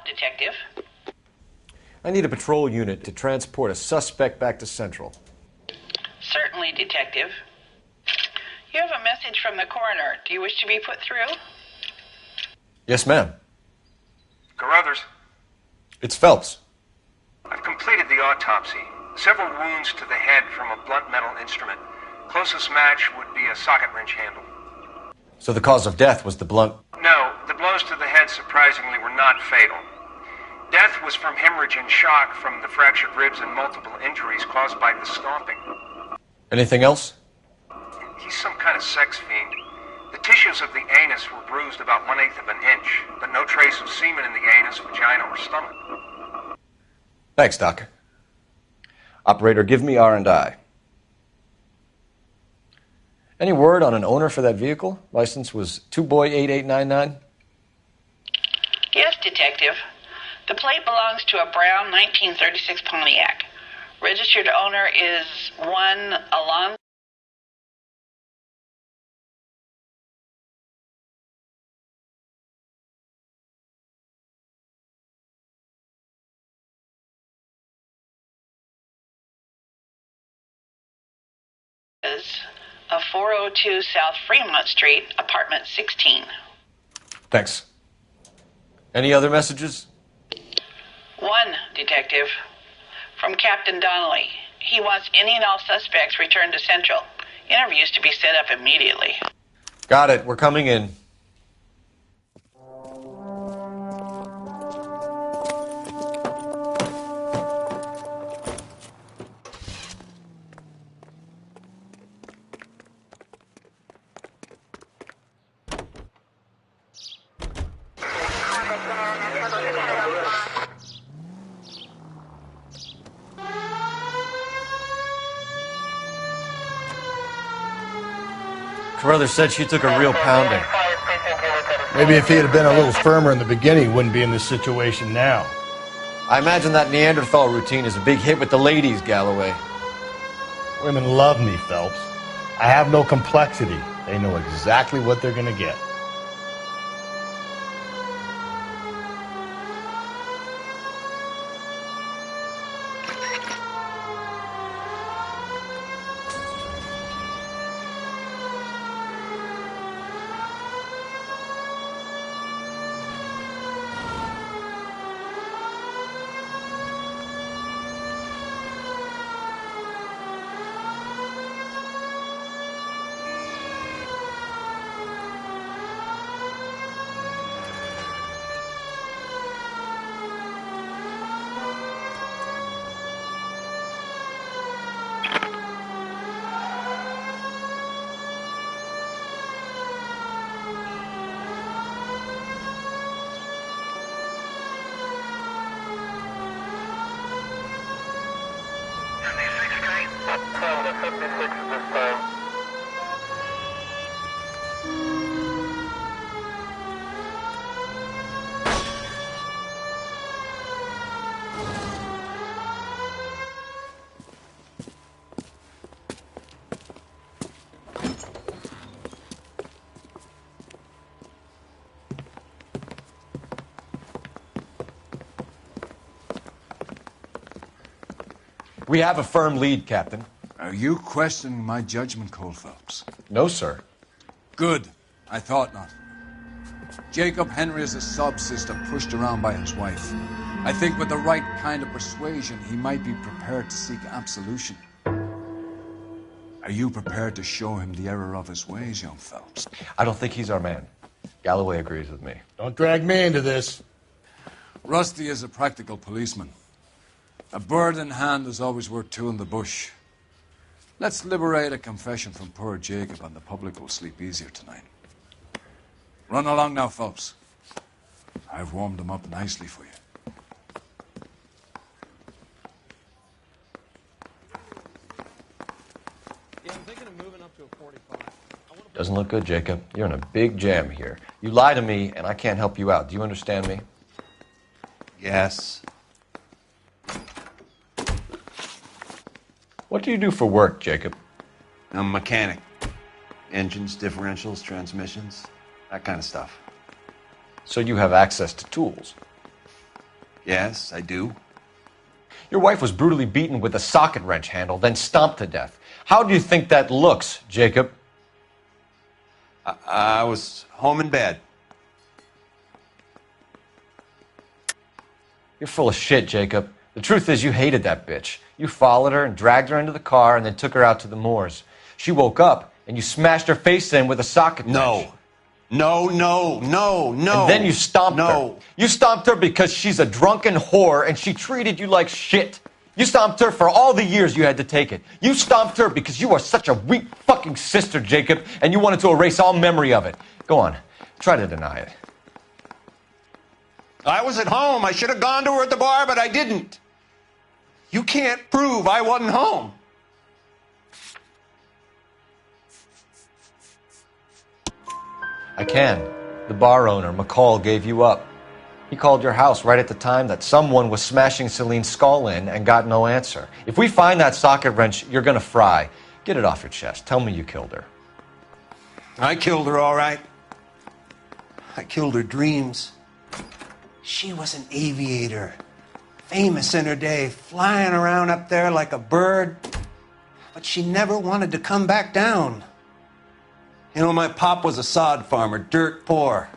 Detective? I need a patrol unit to transport a suspect back to Central. Certainly, Detective. You have a message from the coroner. Do you wish to be put through? Yes, ma'am. Carruthers? It's Phelps. I've completed the autopsy. Several wounds to the head from a blunt metal instrument. Closest match would be a socket wrench handle. So the cause of death was the blunt... No, the blows to the head surprisingly were not fatal. Death was from hemorrhage and shock from the fractured ribs and multiple injuries caused by the stomping. Anything else? He's some kind of sex fiend. The tissues of the anus were bruised about 1/8 of an inch, but no trace of semen in the anus, vagina, or stomach. Thanks, Doc. Operator, give me R&I. Any word on an owner for that vehicle? License was 2boy8899. Yes, Detective. The plate belongs to a brown 1936 Pontiac. Registered owner is one Alonzo. Of 402 South Fremont Street, apartment 16. Thanks. Any other messages? One, Detective. From Captain Donnelly. He wants any and all suspects returned to Central. Interviews to be set up immediately. Got it. We're coming in. Carruthers said she took a real pounding. Maybe if he had been a little firmer in the beginning, he wouldn't be in this situation now. I imagine that Neanderthal routine is a big hit with the ladies, Galloway. Women love me, Phelps. I have no complexity. They know exactly what they're going to get. We have a firm lead, Captain. Are you questioning my judgment, Cole Phelps? No, sir. Good. I thought not. Jacob Henry is a sob-sister pushed around by his wife. I think with the right kind of persuasion, he might be prepared to seek absolution. Are you prepared to show him the error of his ways, young Phelps? I don't think he's our man. Galloway agrees with me. Don't drag me into this. Rusty is a practical policeman. A bird in hand is always worth two in the bush. Let's liberate a confession from poor Jacob, and the public will sleep easier tonight. Run along now, Phelps. I've warmed them up nicely for you. Yeah, I'm thinking of moving up to a 45. Doesn't look good, Jacob. You're in a big jam here. You lie to me, and I can't help you out. Do you understand me? Yes. What do you do for work, Jacob? I'm a mechanic. Engines, differentials, transmissions, that kind of stuff. So you have access to tools. Yes, I do. Your wife was brutally beaten with a socket wrench handle, then stomped to death. How do you think that looks, Jacob? I was home in bed. You're full of shit, Jacob. The truth is you hated that bitch. You followed her and dragged her into the car and then took her out to the moors. She woke up and you smashed her face in with a socket wrench. No. No. And then you stomped her. You stomped her because she's a drunken whore and she treated you like shit. You stomped her for all the years you had to take it. You stomped her because you are such a weak fucking sister, Jacob, and you wanted to erase all memory of it. Go on. Try to deny it. I was at home. I should have gone to her at the bar, but I didn't. You can't prove I wasn't home. I can. The bar owner, McCall, gave you up. He called your house right at the time that someone was smashing Celine's skull in and got no answer. If we find that socket wrench, you're gonna fry. Get it off your chest. Tell me you killed her. I killed her, all right. I killed her dreams. She was an aviator, famous in her day, flying around up there like a bird. But she never wanted to come back down. You know, my pop was a sod farmer, dirt poor.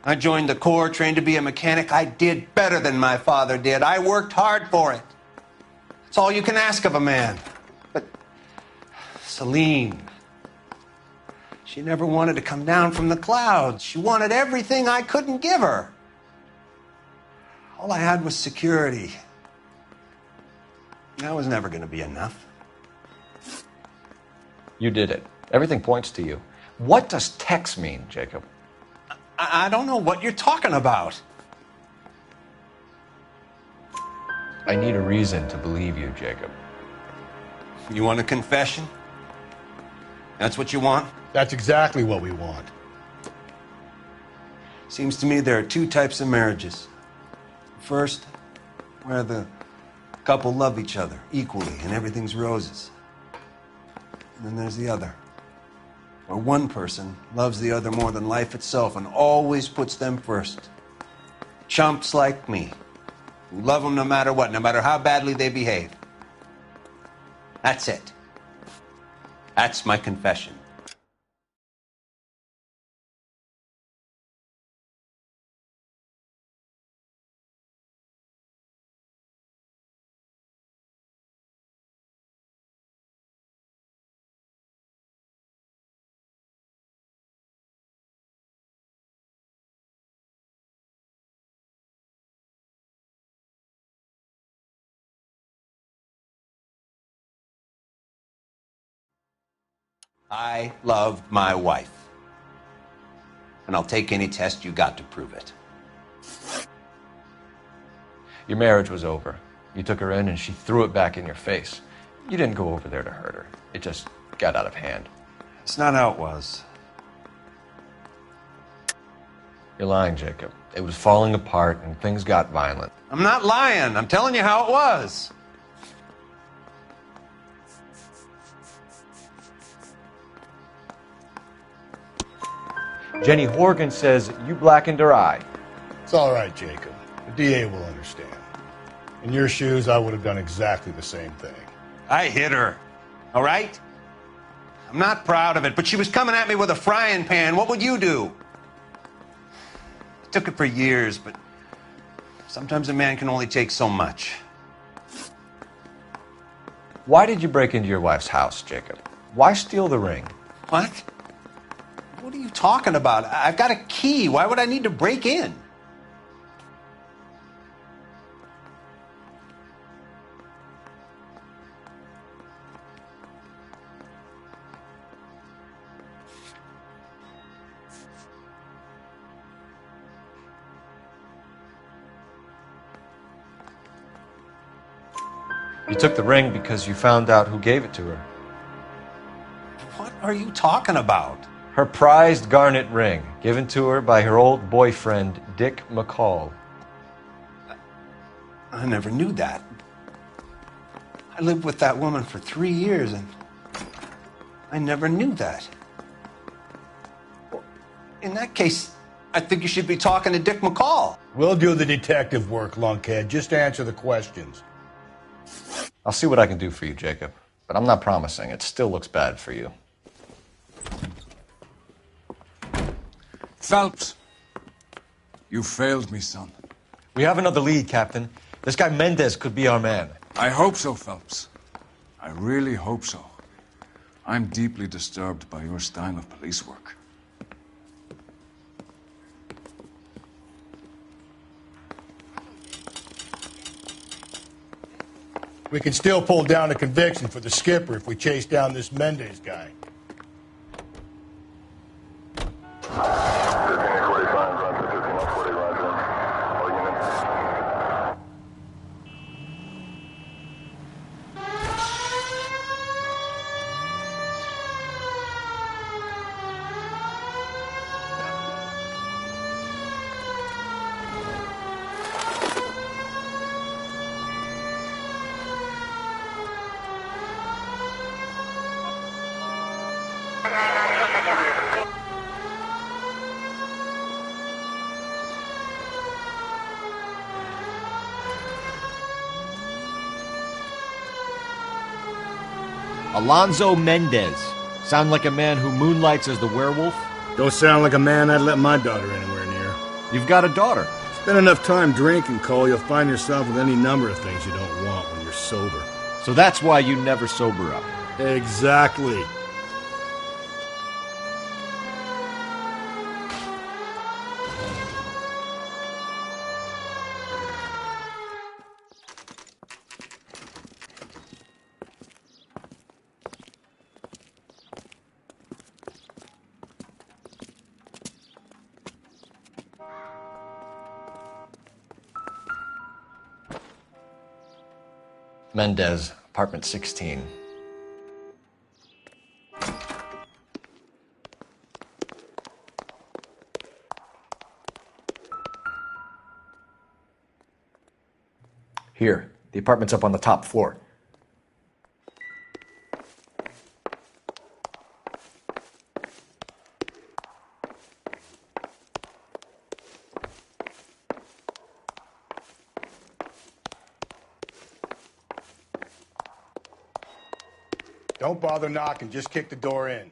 I joined the Corps, trained to be a mechanic. I did better than my father did. I worked hard for it. It's all you can ask of a man. But Celine, she never wanted to come down from the clouds. She wanted everything I couldn't give her. All I had was security. That was never going to be enough. You did it. Everything points to you. What does Tex mean, Jacob? I don't know what you're talking about. I need a reason to believe you, Jacob. You want a confession? That's what you want? That's exactly what we want. Seems to me there are two types of marriages. First, where the couple love each other equally and everything's roses. And then there's the other, where one person loves the other more than life itself and always puts them first. Chumps like me, who love them no matter what, no matter how badly they behave. That's it. That's my confession. I love my wife. And I'll take any test you got to prove it. Your marriage was over. You took her in and she threw it back in your face. You didn't go over there to hurt her. It just got out of hand. It's not how it was. You're lying, Jacob. It was falling apart and things got violent. I'm not lying. I'm telling you how it was. Jenny Horgan says you blackened her eye. It's all right, Jacob. The DA will understand. In your shoes, I would have done exactly the same thing. I hit her. All right? I'm not proud of it, but she was coming at me with a frying pan. What would you do? I took it for years, but sometimes a man can only take so much. Why did you break into your wife's house, Jacob? Why steal the ring? What? What are you talking about? I've got a key. Why would I need to break in? You took the ring because you found out who gave it to her. What are you talking about? Her prized garnet ring, given to her by her old boyfriend, Dick McCall. I never knew that. I lived with that woman for 3 years, and I never knew that. In that case, I think you should be talking to Dick McCall. We'll do the detective work, lunkhead. Just answer the questions. I'll see what I can do for you, Jacob. But I'm not promising. It still looks bad for you. Phelps, you failed me, son. We have another lead, Captain. This guy Mendez could be our man. I hope so, Phelps. I really hope so. I'm deeply disturbed by your style of police work. We can still pull down a conviction for the skipper if we chase down this Mendez guy. Alonzo Mendez. Sound like a man who moonlights as the werewolf? Don't sound like a man I'd let my daughter anywhere near. You've got a daughter. Spend enough time drinking, Cole, you'll find yourself with any number of things you don't want when you're sober. So that's why you never sober up. Exactly. Mendez, apartment 16. Here, the apartment's up on the top floor. Don't bother knocking, just kick the door in.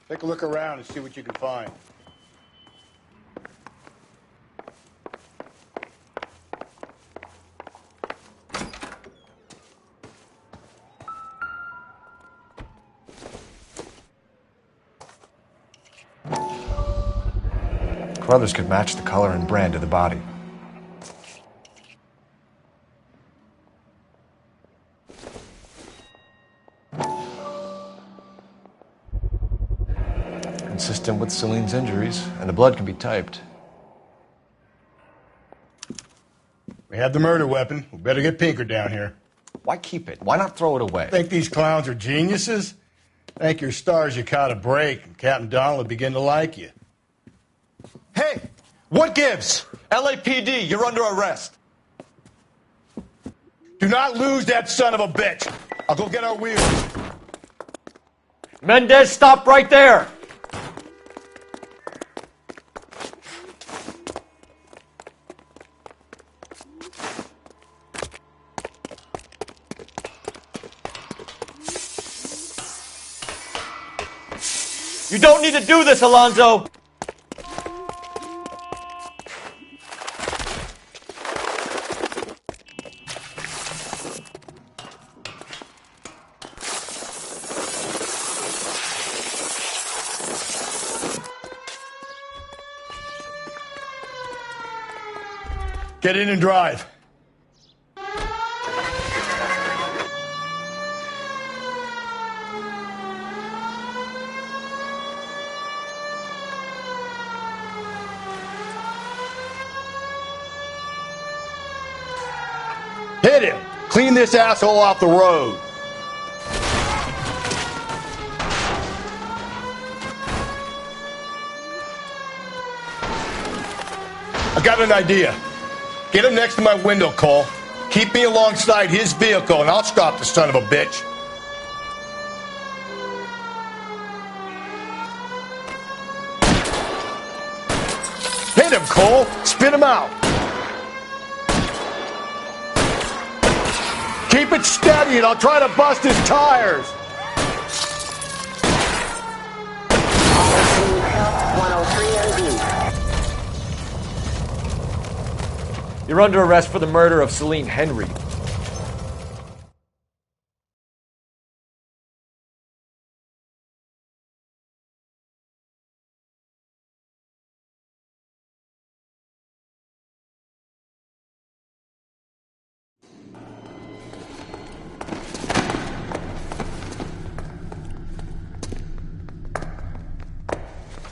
Take a look around and see what you can find. Carruthers could match the color and brand of the body. Consistent with Celine's injuries, and the blood can be typed. We have the murder weapon. We better get Pinker down here. Why keep it? Why not throw it away? Think these clowns are geniuses? Thank your stars you caught a break, and Captain Donald will begin to like you. Hey! What gives? LAPD, you're under arrest. Do not lose that son of a bitch. I'll go get our wheels. Mendez, stop right there! You don't need to do this, Alonzo! Get in and drive. Hit him! Clean this asshole off the road! I got an idea. Get him next to my window, Cole. Keep me alongside his vehicle and I'll stop the son of a bitch. him, Cole. Spit him out. Keep it steady and I'll try to bust his tires. You're under arrest for the murder of Celine Henry.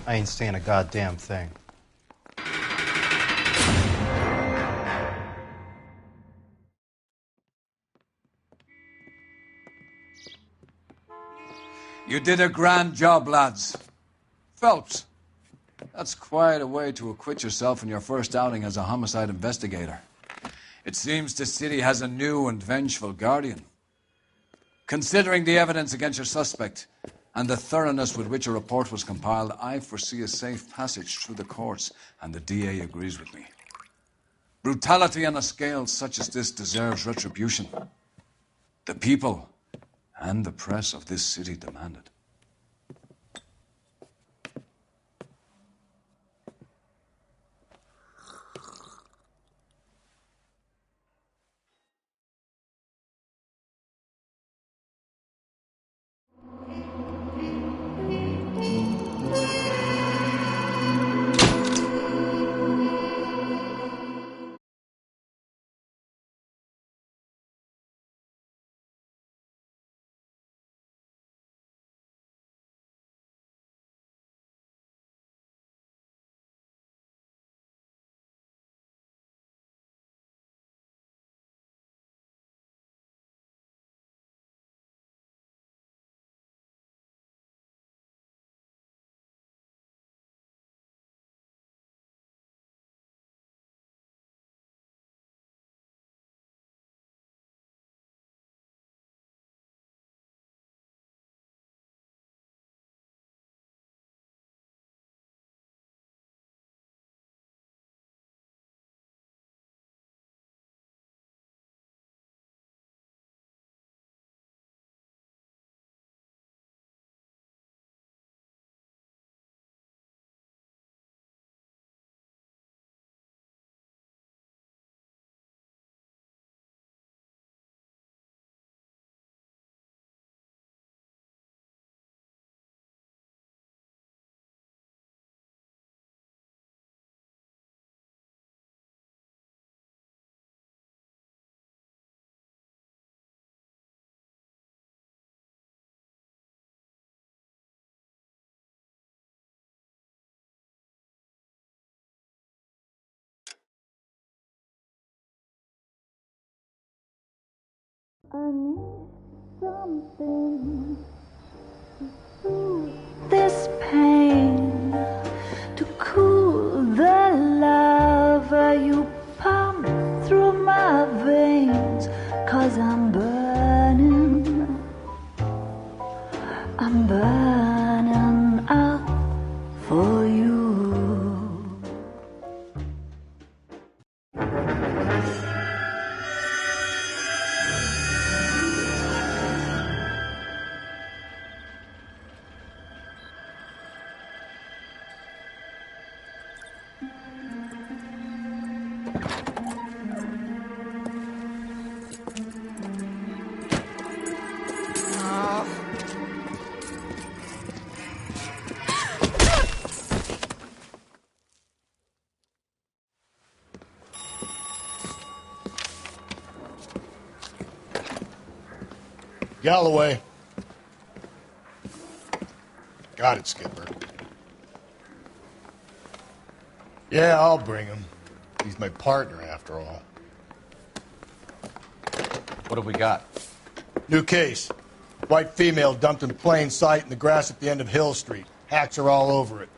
I ain't saying a goddamn thing. You did a grand job, lads. Phelps, that's quite a way to acquit yourself in your first outing as a homicide investigator. It seems the city has a new and vengeful guardian. Considering the evidence against your suspect and the thoroughness with which a report was compiled, I foresee a safe passage through the courts, and the DA agrees with me. Brutality on a scale such as this deserves retribution. The people and the press of this city demand it. I need something to soothe this pain, to cool the lava you pump through my veins, 'cause I'm burning out for you. Galloway. Got it, Skipper. Yeah, I'll bring him. He's my partner, after all. What have we got? New case. White female dumped in plain sight in the grass at the end of Hill Street. Hacks are all over it.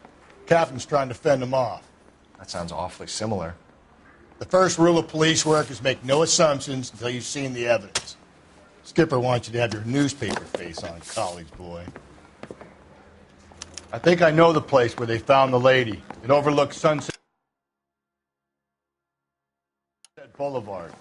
Captain's trying to fend them off. That sounds awfully similar. The first rule of police work is make no assumptions until you've seen the evidence. Skipper wants you to have your newspaper face on, college boy. I think I know the place where they found the lady. It overlooks Sunset. Boulevard.